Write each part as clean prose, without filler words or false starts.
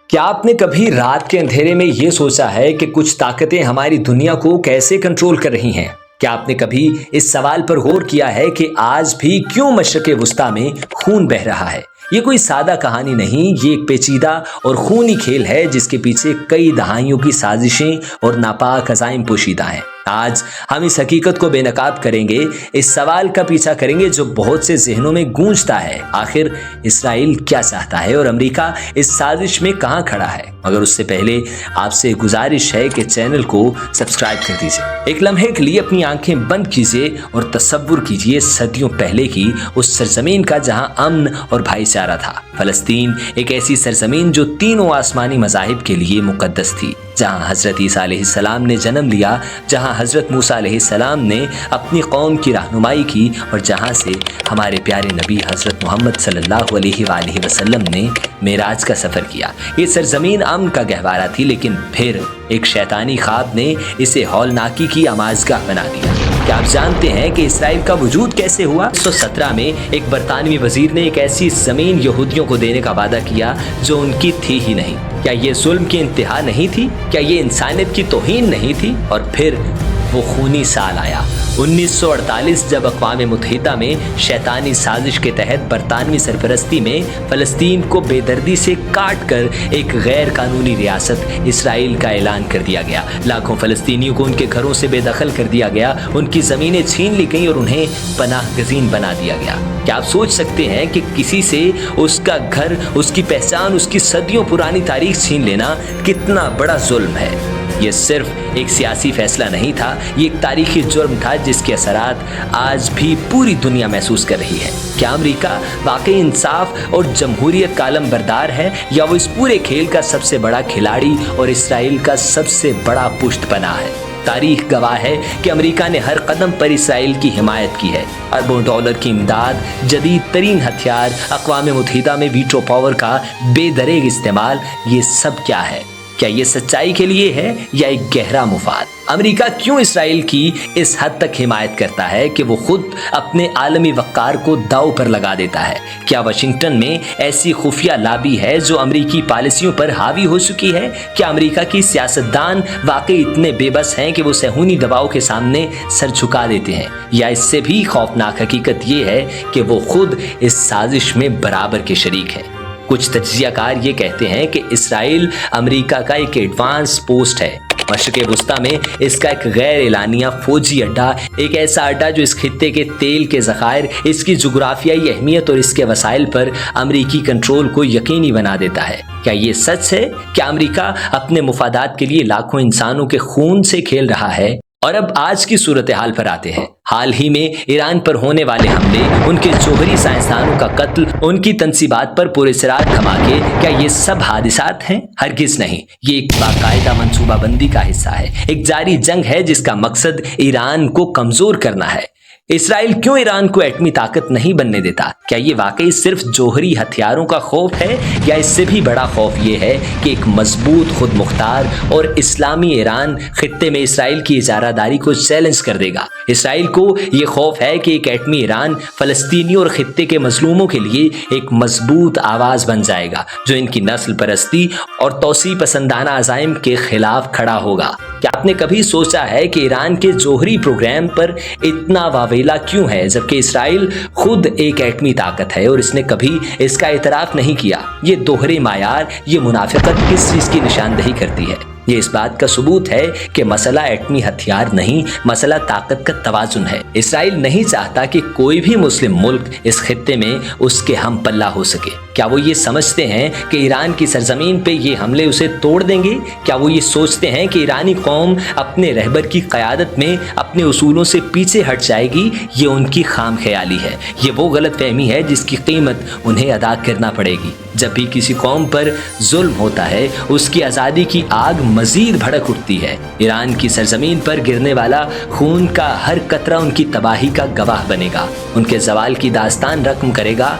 کیا آپ نے کبھی رات کے اندھیرے میں یہ سوچا ہے کہ کچھ طاقتیں ہماری دنیا کو کیسے کنٹرول کر رہی ہیں؟ کیا آپ نے کبھی اس سوال پر غور کیا ہے کہ آج بھی کیوں مشرق وسطیٰ میں خون بہہ رہا ہے؟ یہ کوئی سادہ کہانی نہیں، یہ ایک پیچیدہ اور خونی کھیل ہے جس کے پیچھے کئی دہائیوں کی سازشیں اور ناپاک عزائم پوشیدہ ہیں۔ آج ہم اس حقیقت کو بے نقاب کریں گے، اس سوال کا پیچھا کریں گے جو بہت سے ذہنوں میں گونجتا ہے، آخر اسرائیل کیا چاہتا ہے اور امریکہ اس سازش میں کہاں کھڑا ہے؟ مگر اس سے پہلے آپ سے گزارش ہے کہ چینل کو سبسکرائب کر دیجئے۔ ایک لمحے کے لیے اپنی آنکھیں بند کیجئے اور تصور کیجئے صدیوں پہلے کی اس سرزمین کا جہاں امن اور بھائی چارہ تھا۔ فلسطین ایک ایسی سرزمین جو تینوں آسمانی مذاہب کے لیے مقدس تھی، جہاں حضرت عیسیٰ علیہ السلام نے جنم لیا، جہاں حضرت موسیٰ علیہ السلام نے اپنی قوم کی رہنمائی کی اور جہاں سے ہمارے پیارے نبی حضرت محمد صلی اللہ علیہ وآلہ وسلم نے معراج کا سفر کیا۔ یہ سرزمین امن کا گہوارہ تھی، لیکن پھر ایک شیطانی خواب نے اسے ہولناکی کی آمازگاہ بنا دیا۔ کیا آپ جانتے ہیں کہ اسرائیل کا وجود کیسے ہوا؟ 1917 میں ایک برطانوی وزیر نے ایک ایسی زمین یہودیوں کو دینے کا وعدہ کیا جو ان کی تھی ہی نہیں۔ کیا یہ ظلم کی انتہا نہیں تھی؟ کیا یہ انسانیت کی توہین نہیں تھی؟ اور پھر وہ خونی سال آیا 1948، جب اقوام متحدہ میں شیطانی سازش کے تحت برطانوی سرپرستی میں فلسطین کو بے دردی سے کاٹ کر ایک غیر قانونی ریاست اسرائیل کا اعلان کر دیا گیا۔ لاکھوں فلسطینیوں کو ان کے گھروں سے بے دخل کر دیا گیا، ان کی زمینیں چھین لی گئیں اور انہیں پناہ گزین بنا دیا گیا۔ کیا آپ سوچ سکتے ہیں کہ کسی سے اس کا گھر، اس کی پہچان، اس کی صدیوں پرانی تاریخ چھین لینا کتنا بڑا ظلم ہے؟ یہ صرف ایک سیاسی فیصلہ نہیں تھا، یہ ایک تاریخی جرم تھا جس کے اثرات آج بھی پوری دنیا محسوس کر رہی ہے۔ کیا امریکہ واقعی انصاف اور جمہوریت کا علم بردار ہے، یا وہ اس پورے کھیل کا سب سے بڑا کھلاڑی اور اسرائیل کا سب سے بڑا پشت پناہ ہے؟ تاریخ گواہ ہے کہ امریکہ نے ہر قدم پر اسرائیل کی حمایت کی ہے۔ اربوں ڈالر کی امداد، جدید ترین ہتھیار، اقوام متحدہ میں ویٹو پاور کا بے دریغ استعمال، یہ سب کیا ہے؟ کیا یہ سچائی کے لیے ہے یا ایک گہرا مفاد؟ امریکہ کیوں اسرائیل کی اس حد تک حمایت کرتا ہے کہ وہ خود اپنے عالمی وقار کو داؤ پر لگا دیتا ہے؟ کیا واشنگٹن میں ایسی خفیہ لابی ہے جو امریکی پالیسیوں پر حاوی ہو چکی ہے؟ کیا امریکہ کی سیاستدان واقعی اتنے بے بس ہیں کہ وہ صہیونی دباؤ کے سامنے سر جھکا دیتے ہیں؟ یا اس سے بھی خوفناک حقیقت یہ ہے کہ وہ خود اس سازش میں برابر کے شریک ہے؟ کچھ تجزیہ کار یہ کہتے ہیں کہ اسرائیل امریکہ کا ایک ایڈوانس پوسٹ ہے، مشرق وسطیٰ میں اس کا ایک غیر اعلانیہ فوجی اڈا، ایک ایسا اڈا جو اس خطے کے تیل کے ذخائر، اس کی جغرافیائی اہمیت اور اس کے وسائل پر امریکی کنٹرول کو یقینی بنا دیتا ہے۔ کیا یہ سچ ہے؟ کیا امریکہ اپنے مفادات کے لیے لاکھوں انسانوں کے خون سے کھیل رہا ہے؟ اور اب آج کی صورتحال پر آتے ہیں۔ حال ہی میں ایران پر ہونے والے حملے، ان کے جوہری سائنسدانوں کا قتل، ان کی تنصیبات پر پراسرار دھماکے، کیا یہ سب حادثات ہیں؟ ہرگز نہیں، یہ ایک باقاعدہ منصوبہ بندی کا حصہ ہے، ایک جاری جنگ ہے جس کا مقصد ایران کو کمزور کرنا ہے۔ اسرائیل کیوں ایران کو ایٹمی طاقت نہیں بننے دیتا؟ کیا یہ واقعی صرف جوہری ہتھیاروں کا خوف ہے، یا اس سے بھی بڑا خوف یہ ہے کہ ایک مضبوط، خود مختار اور اسلامی ایران خطے میں اسرائیل کی اجارہ داری کو چیلنج کر دے گا؟ اسرائیل کو یہ خوف ہے کہ ایک ایٹمی ایران فلسطینیوں اور خطے کے مظلوموں کے لیے ایک مضبوط آواز بن جائے گا جو ان کی نسل پرستی اور توسیع پسندانہ عزائم کے خلاف کھڑا ہوگا۔ کیا آپ نے کبھی سوچا ہے کہ ایران کے جوہری پروگرام پر اتنا واویلا کیوں ہے، جبکہ اسرائیل خود ایک ایٹمی طاقت ہے اور اس نے کبھی اس کا اعتراف نہیں کیا؟ یہ دوہرے معیار، یہ منافقت کس چیز کی نشاندہی کرتی ہے؟ یہ اس بات کا ثبوت ہے کہ مسئلہ ایٹمی ہتھیار نہیں، مسئلہ طاقت کا توازن ہے۔ اسرائیل نہیں چاہتا کہ کوئی بھی مسلم ملک اس خطے میں اس کے ہم پلہ ہو سکے۔ کیا وہ یہ سمجھتے ہیں کہ ایران کی سرزمین پہ یہ حملے اسے توڑ دیں گے؟ کیا وہ یہ سوچتے ہیں کہ ایرانی قوم اپنے رہبر کی قیادت میں اپنے اصولوں سے پیچھے ہٹ جائے گی؟ یہ ان کی خام خیالی ہے، یہ وہ غلط فہمی ہے جس کی قیمت انہیں ادا کرنا پڑے گی۔ جب بھی کسی قوم پر ظلم ہوتا ہے، اس کی آزادی کی آگ مزید بھڑک اٹھتی ہے۔ ایران کی سرزمین پر گرنے والا خون کا ہر قطرہ ان کی تباہی کا گواہ بنے گا، ان کے زوال کی داستان رقم کرے گا۔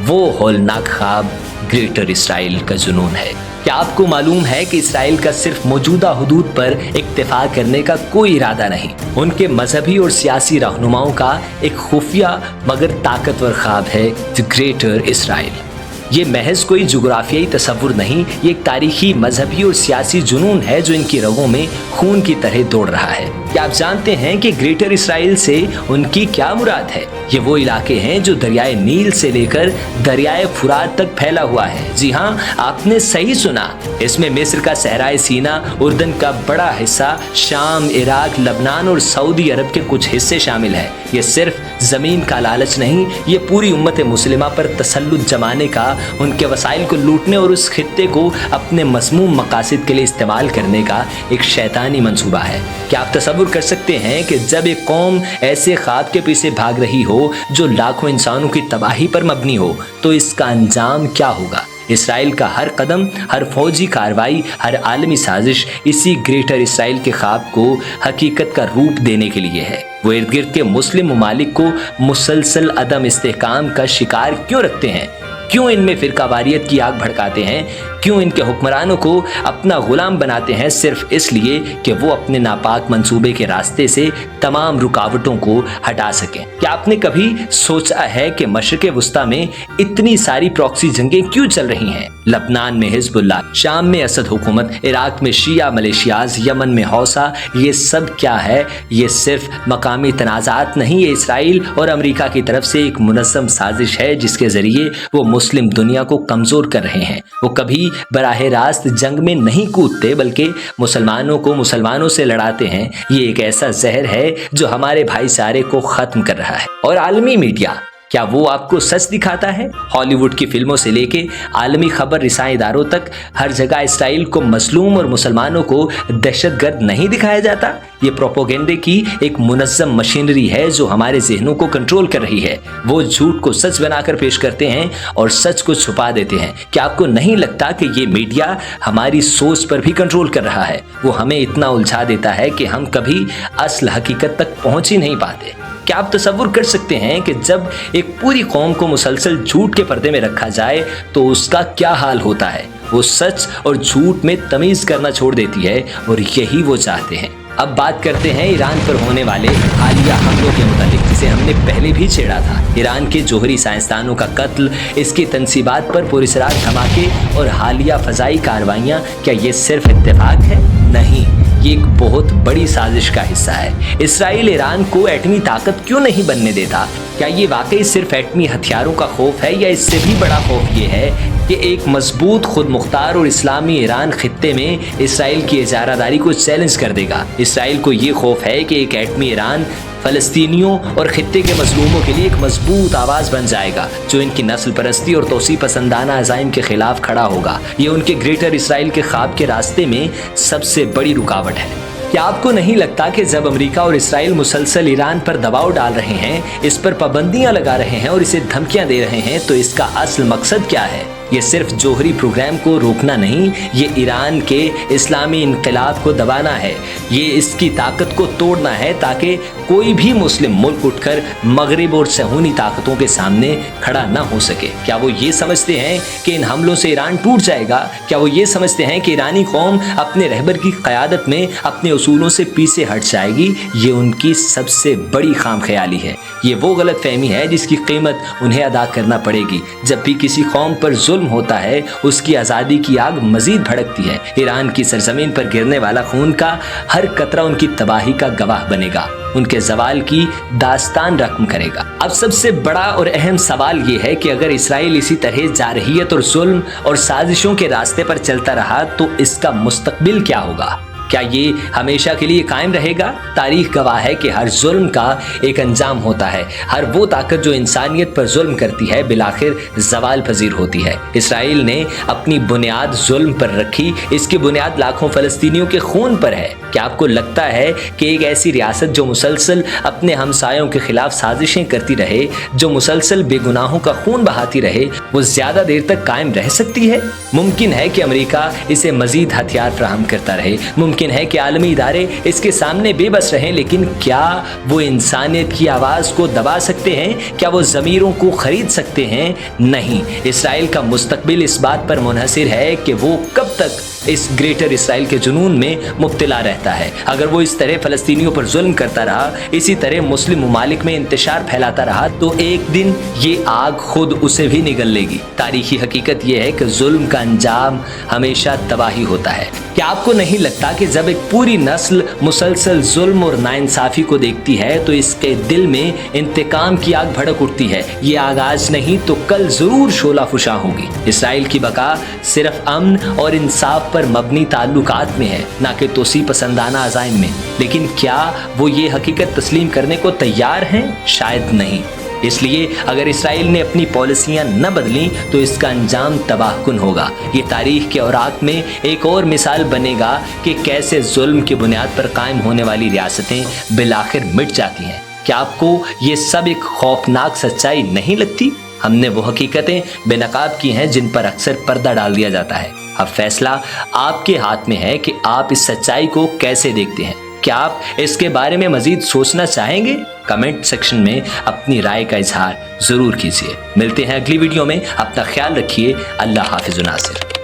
وہ ہولناک خواب گریٹر اسرائیل کا جنون ہے۔ کیا آپ کو معلوم ہے کہ اسرائیل کا صرف موجودہ حدود پر اکتفا کرنے کا کوئی ارادہ نہیں؟ ان کے مذہبی اور سیاسی رہنماؤں کا ایک خفیہ مگر طاقتور خواب ہے دی گریٹر اسرائیل۔ ये महज कोई जुग्राफियाई तस्वुर नहीं, ये एक तारीखी, मजहबी और सियासी जुनून है जो इनकी रगों में खून की तरह दौड़ रहा है। क्या आप जानते हैं कि ग्रेटर इसराइल से उनकी क्या मुराद है? ये वो इलाके हैं जो दरियाए नील से लेकर दरियाए फुरात तक फैला हुआ है। जी हाँ, आपने सही सुना। इसमें मिस्र का सहराए सीना, उर्दन का बड़ा हिस्सा, शाम, इराक, लबनान और सऊदी अरब के कुछ हिस्से शामिल है। ये सिर्फ जमीन का लालच नहीं, ये पूरी उम्मत मुस्लिमा पर तसल्लुत जमाने का, उनके वसाइल को लूटने और उस खित्ते को अपने मसमूम मकासद के लिए इस्तेमाल करने का एक शैतानी मंसूबा है। क्या आप तसव्वुर कर सकते हैं कि जब एक कौम ऐसे ख्वाब के पीछे भाग रही हो जो लाखों इंसानों की तबाही पर मबनी हो, तो इसका अंजाम क्या होगा? इसराइल का हर कदम, हर फौजी कार्रवाई, हर आलमी साजिश इसी ग्रेटर इसराइल के ख्वाब को हकीकत का रूप देने के लिए है। वो इर्द गिर्द के मुस्लिम ममालिक को मुसलसल अदम इस्तेहकाम का शिकार क्यों रखते हैं? क्यों इनमें फिरकावारियत की आग भड़काते हैं? क्यों इनके हुक्मरानों को अपना गुलाम बनाते हैं सिर्फ इसलिए कि वो अपने नापाक मंसूबे के रास्ते से तमाम रुकावटों को हटा सकें? क्या आपने कभी सोचा है कि मशरिक़ वुस्ता में इतनी सारी प्रॉक्सी जंगें क्यों चल रही हैं? लबनान में हिजबुल्लाह, शाम में असद हुकूमत, इराक में शिया मलेशियाज, यमन में हौसा, ये सब क्या है? ये सिर्फ मकामी तनाज़ात नहीं, ये इसराइल और अमेरिका की तरफ से एक मुनज़्ज़म साजिश है जिसके ज़रिए वो मुस्लिम दुनिया को कमज़ोर कर रहे हैं। वो कभी बराह रास्त जंग में नहीं कूदते बल्कि मुसलमानों को मुसलमानों से लड़ाते हैं। ये एक ऐसा जहर है जो हमारे भाईचारे को ख़त्म कर रहा है। और आलमी मीडिया, क्या वो आपको सच दिखाता है? हॉलीवुड की फिल्मों से लेके आलमी खबर रिसाई इदारों तक हर जगह इसराइल को मजलूम और मुसलमानों को दहशतगर्द नहीं दिखाया जाता। ये प्रोपोगेंडे की एक मुनज़्ज़म मशीनरी है जो हमारे जहनों को कंट्रोल कर रही है। वो झूठ को सच बनाकर पेश करते हैं और सच को छुपा देते हैं। क्या आपको नहीं लगता कि ये मीडिया हमारी सोच पर भी कंट्रोल कर रहा है? वो हमें इतना उलझा देता है कि हम कभी असल हकीकत तक पहुंच ही नहीं पाते। क्या आप तसव्वुर कर सकते हैं कि जब एक पूरी कौम को मुसलसल झूठ के पर्दे में रखा जाए तो उसका क्या हाल होता है? वो सच और झूठ में तमीज़ करना छोड़ देती है और यही वो चाहते हैं। अब बात करते हैं ईरान पर होने वाले हालिया हमलों के मुतालिक, जिसे हमने पहले भी छेड़ा था। ईरान के जोहरी साइंसदानों का कत्ल, इसकी तनसीबात पर पुरस्रार धमाके और हालिया फ़ज़ाई कार्रवाइयाँ, क्या ये सिर्फ इत्तेफाक है? नहीं, ये एक बहुत बड़ी साजिश का हिस्सा है। इसराइल ईरान को एटमी ताकत क्यों नहीं बनने देता? क्या ये वाकई सिर्फ एटमी हथियारों का खौफ है या इससे भी बड़ा खौफ ये है कि एक मजबूत, खुद मुख्तार और इस्लामी ईरान खित्ते में इसराइल की इजारादारी को चैलेंज कर देगा? इसराइल को ये खौफ है कि एक एटमी ईरान फ़लस्तीनियों और खित्ते के मजलूमों के लिए एक मजबूत आवाज़ बन जाएगा जो इनकी नस्ल परस्ती और तोसी पसंदाना अज़ाइम के खिलाफ खड़ा होगा। ये उनके ग्रेटर इसराइल के ख्वाब के रास्ते में सबसे बड़ी रुकावट है। क्या आपको नहीं लगता कि जब अमेरिका और इसराइल मुसलसल ईरान पर दबाव डाल रहे हैं, इस पर पाबंदियां लगा रहे हैं और इसे धमकियां दे रहे हैं, तो इसका असल मकसद क्या है? ये सिर्फ जोहरी प्रोग्राम को रोकना नहीं, ये ईरान के इस्लामी इनकलाब को दबाना है। ये इसकी ताकत को तोड़ना है ताकि कोई भी मुस्लिम मुल्क उठकर मगरिब और सहूनी ताकतों के सामने खड़ा ना हो सके। क्या वो ये समझते हैं कि इन हमलों से ईरान टूट जाएगा? क्या वो ये समझते हैं कि ईरानी कौम अपने रहबर की क़यादत में अपने उसूलों से पीछे हट जाएगी? ये उनकी सबसे बड़ी खामख्याली है। ये वो गलत फहमी है जिसकी कीमत उन्हें अदा करना पड़ेगी। जब भी किसी कौम पर जुल्म होता है, उसकी आज़ादी की आग मजीद भड़कती है। ईरान की सरजमीन पर गिरने वाला खून का हर कतरा उनकी तबाही का गवाह बनेगा, उनके जवाल की दास्तान रकम करेगा। अब सबसे बड़ा और अहम सवाल ये है कि अगर इसराइल इसी तरह जारहियत और जुल्म और साजिशों के रास्ते पर चलता रहा तो इसका मुस्तकबिल क्या होगा? क्या ये हमेशा के लिए कायम रहेगा? तारीख गवाह है कि हर जुल्म का एक अंजाम होता है। हर वो ताकत जो इंसानियत पर जुल्म करती है बिलाखिर जवाल पजीर होती है। इसराइल ने अपनी बुनियाद जुल्म पर रखी, इसकी बुनियाद लाखों फ़लस्तीनियों के खून पर है। क्या आपको लगता है कि एक ऐसी रियासत जो मुसलसल अपने हमसायों के खिलाफ साजिशें करती रहे, जो मुसलसल बेगुनाहों का खून बहाती रहे, वो ज़्यादा देर तक कायम रह सकती है? मुमकिन है कि अमेरिका इसे मजीद हथियार फराहम करता रहे, मुमकिन है कि आलमी इदारे इसके सामने बेबस रहें, लेकिन क्या वो इंसानियत की आवाज़ को दबा सकते हैं? क्या वो ज़मीरों को खरीद सकते हैं? नहीं। इसराइल का मुस्तकबिल इस बात पर मुनहसिर है कि वो कब तक इस ग्रेटर इसराइल के जुनून में मुब्तला रहता है। अगर वो इस तरह फलस्तीनियों पर जुल्म करता रहा, इसी तरह मुस्लिम मुमालिक में इंतशार फैलाता रहा, तो एक दिन ये आग खुद उसे भी निगल लेगी। तारीखी हकीकत ये है कि जुल्म का अंजाम हमेशा तबाही होता है। क्या आपको नहीं लगता कि जब एक पूरी नस्ल मुसलसल जुल्म और नाइंसाफी को देखती है तो इसके दिल में इंतकाम की आग भड़क उठती है? ये आग आज नहीं तो कल जरूर शोला फुशा होगी। इसराइल की बका सिर्फ अमन और इंसाफ पर मबनी ताल्लुकात में है, ना कि तोसी पसंदाना अज़ाइम में। लेकिन क्या वो ये हकीकत तस्लीम करने को तैयार हैं? शायद नहीं। इसलिए अगर इसराइल ने अपनी पॉलिसियां न बदली तो इसका अंजाम तबाहकुन होगा। ये तारीख के औराक में एक और मिसाल बनेगा कि कैसे जुल्म की बुनियाद पर कायम होने वाली रियासतें बिलाखिर मिट जाती हैं। क्या आपको ये सब एक खौफनाक सच्चाई नहीं लगती? हमने वो हकीकतें बेनकाब की हैं जिन पर अक्सर पर्दा डाल दिया जाता है। अब फैसला आपके हाथ में है कि आप इस सच्चाई को कैसे देखते हैं। क्या आप इसके बारे में मजीद सोचना चाहेंगे? कमेंट सेक्शन में अपनी राय का इजहार जरूर कीजिए। मिलते हैं अगली वीडियो में। अपना ख्याल रखिए। अल्लाह हाफिज़ नासिर।